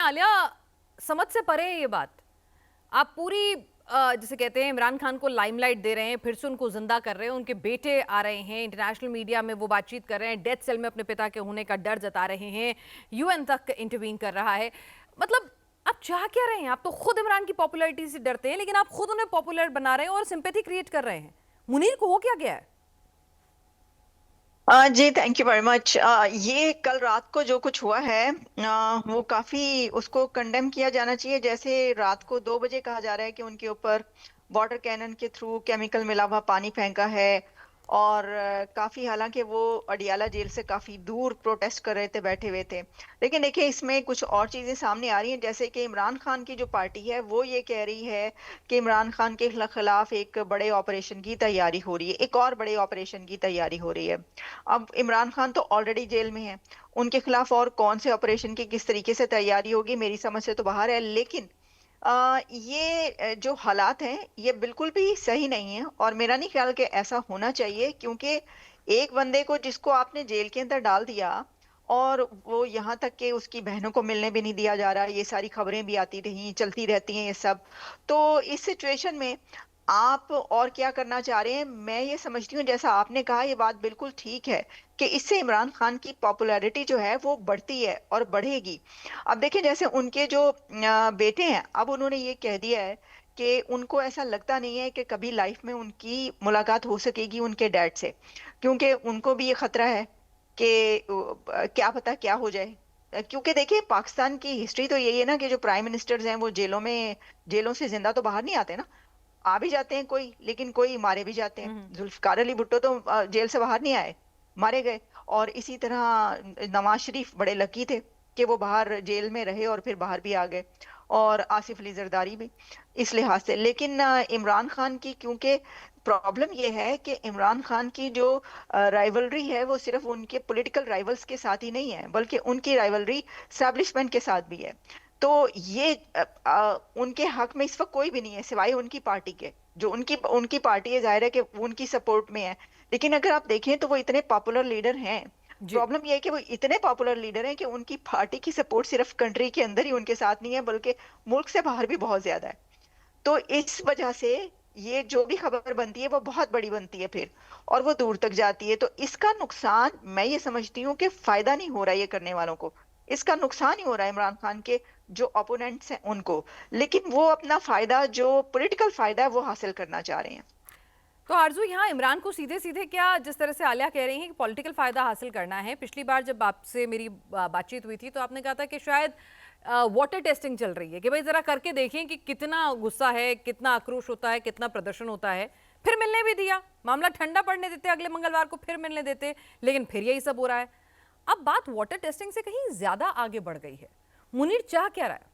आलिया, समझ से परे है ये बात। आप पूरी जिसे कहते हैं इमरान खान को लाइमलाइट दे रहे हैं, फिर से उनको जिंदा कर रहे हैं, उनके बेटे आ रहे हैं, इंटरनेशनल मीडिया में वो बातचीत कर रहे हैं, डेथ सेल में अपने पिता के होने का डर जता रहे हैं, यूएन तक इंटरवीन कर रहा है। मतलब आप चाह क्या रहे हैं? आप तो खुद इमरान की पॉपुलैरिटी से डरते हैं, लेकिन आप खुद उन्हें पॉपुलर बना रहे हैं और सिंपैथी क्रिएट कर रहे हैं। मुनीर को हो क्या गया है? जी थैंक यू वेरी मच। ये कल रात को जो कुछ हुआ है वो काफी उसको कंडेम किया जाना चाहिए। जैसे रात को 2 बजे कहा जा रहा है कि उनके ऊपर वाटर कैनन के थ्रू केमिकल मिला हुआ पानी फेंका है। और काफी, हालांकि वो अडियाला जेल से काफी दूर प्रोटेस्ट कर रहे थे, बैठे हुए थे। लेकिन देखिए, इसमें कुछ और चीजें सामने आ रही हैं। जैसे कि इमरान खान की जो पार्टी है वो ये कह रही है कि इमरान खान के खिलाफ एक बड़े ऑपरेशन की तैयारी हो रही है, एक और बड़े ऑपरेशन की तैयारी हो रही है। अब इमरान खान तो ऑलरेडी जेल में है, उनके खिलाफ और कौन से ऑपरेशन की किस तरीके से तैयारी होगी मेरी समझ से तो बाहर है। लेकिन ये जो हालात हैं ये बिल्कुल भी सही नहीं है, और मेरा नहीं ख्याल कि ऐसा होना चाहिए। क्योंकि एक बंदे को जिसको आपने जेल के अंदर डाल दिया, और वो यहाँ तक कि उसकी बहनों को मिलने भी नहीं दिया जा रहा, ये सारी खबरें भी आती रही, चलती रहती हैं ये सब। तो इस सिचुएशन में आप और क्या करना चाह रहे हैं? मैं ये समझती हूँ, जैसा आपने कहा, ये बात बिल्कुल ठीक है कि इससे इमरान खान की पॉपुलैरिटी जो है वो बढ़ती है और बढ़ेगी। अब देखिए, जैसे उनके जो बेटे हैं, अब उन्होंने ये कह दिया है कि उनको ऐसा लगता नहीं है कि कभी लाइफ में उनकी मुलाकात हो सकेगी उनके डैड से, क्योंकि उनको भी ये खतरा है कि क्या पता क्या हो जाए। क्योंकि देखिए, पाकिस्तान की हिस्ट्री तो यही है ना कि जो प्राइम मिनिस्टर्स हैं वो जेलों से जिंदा तो बाहर नहीं आते ना। आ भी जाते हैं कोई, लेकिन कोई मारे भी जाते हैं। हम्म। जुल्फकार अली भुट्टो तो जेल से बाहर नहीं आए, मारे गए। और इसी तरह नवाज शरीफ बड़े लकी थे कि वो बाहर जेल में रहे और फिर बाहर भी आ गए। और आसिफ अली जरदारी भी इस लिहाज से। लेकिन इमरान खान की, क्योंकि प्रॉब्लम ये है कि इमरान खान की जो राइवलरी है वो सिर्फ उनके पॉलिटिकल राइवल्स के साथ ही नहीं है, बल्कि उनकी राइवलरी स्टैब्लिशमेंट के साथ भी है। तो ये उनके हक में इस वक्त कोई भी नहीं है सिवाय उनकी पार्टी के। जो उनकी उनकी पार्टी है, जाहिर है कि वो उनकी सपोर्ट में है। लेकिन अगर आप देखें तो वो इतने पॉपुलर लीडर हैं। जी। प्रॉब्लम ये है कि वो इतने पॉपुलर लीडर हैं कि उनकी पार्टी की सपोर्ट सिर्फ कंट्री के अंदर ही उनके साथ नहीं है, बल्कि मुल्क से बाहर भी बहुत ज्यादा है। तो इस वजह से ये जो भी खबर बनती है वो बहुत बड़ी बनती है फिर, और वो दूर तक जाती है। तो इसका नुकसान मैं ये समझती हूँ कि फायदा नहीं हो रहा है ये करने वालों को। इसका नुकसान ही हो रहा है इमरान खान के जो ओपोनेंट्स हैं उनको। लेकिन वो अपना फायदा, जो पॉलिटिकल फायदा है, वो हासिल करना चाह रहे हैं। तो आरजू, यहाँ इमरान को सीधे सीधे क्या, जिस तरह से आलिया कह रही हैं कि पॉलिटिकल फायदा हासिल करना है, पिछली बार जब आपसे मेरी बातचीत हुई थी तो आपने कहा था कि शायद वाटर टेस्टिंग चल रही है, कि भाई जरा करके देखें कि कितना गुस्सा है, कितना आक्रोश होता है, कितना प्रदर्शन होता है। फिर मिलने भी दिया, मामला ठंडा पड़ने देते, अगले मंगलवार को फिर मिलने देते, लेकिन फिर यही सब हो रहा है। अब बात वाटर टेस्टिंग से कहीं ज्यादा आगे बढ़ गई है। मुनीर चाह क्या रहा है?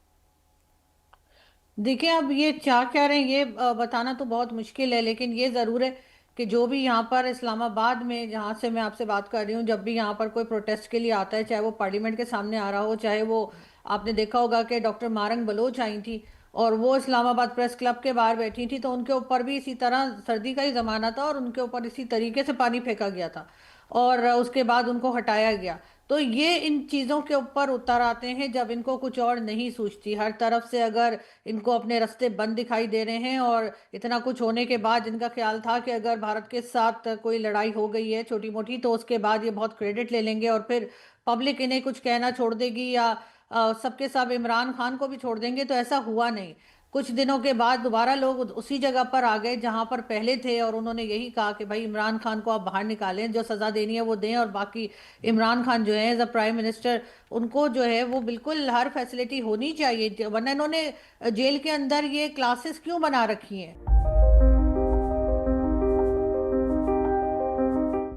देखिए, अब ये क्या कह रहे हैं ये बताना तो बहुत मुश्किल है, लेकिन ये ज़रूर है कि जो भी यहाँ पर इस्लामाबाद में, जहाँ से मैं आपसे बात कर रही हूँ, जब भी यहाँ पर कोई प्रोटेस्ट के लिए आता है, चाहे वो पार्लियामेंट के सामने आ रहा हो, चाहे वो, आपने देखा होगा कि डॉक्टर मारंग बलोच आई थी और वो इस्लामाबाद प्रेस क्लब के बाहर बैठी थी, तो उनके ऊपर भी इसी तरह, सर्दी का ही ज़माना था और उनके ऊपर इसी तरीके से पानी फेंका गया था और उसके बाद उनको हटाया गया। तो ये इन चीज़ों के ऊपर उतर आते हैं जब इनको कुछ और नहीं सूझती। हर तरफ से अगर इनको अपने रास्ते बंद दिखाई दे रहे हैं, और इतना कुछ होने के बाद इनका ख्याल था कि अगर भारत के साथ कोई लड़ाई हो गई है छोटी मोटी, तो उसके बाद ये बहुत क्रेडिट ले लेंगे और फिर पब्लिक इन्हें कुछ कहना छोड़ देगी, या सबके सब इमरान खान को भी छोड़ देंगे। तो ऐसा हुआ नहीं। कुछ दिनों के बाद दोबारा लोग उसी जगह पर आ गए जहां पर पहले थे, और उन्होंने यही कहा कि भाई इमरान खान को आप बाहर निकालें, जो सजा देनी है वो दें, और बाकी इमरान खान जो है एज अ प्राइम मिनिस्टर, उनको जो है वो बिल्कुल हर फैसिलिटी होनी चाहिए। वरना इन्होंने जेल के अंदर ये क्लासेस क्यों बना रखी हैं?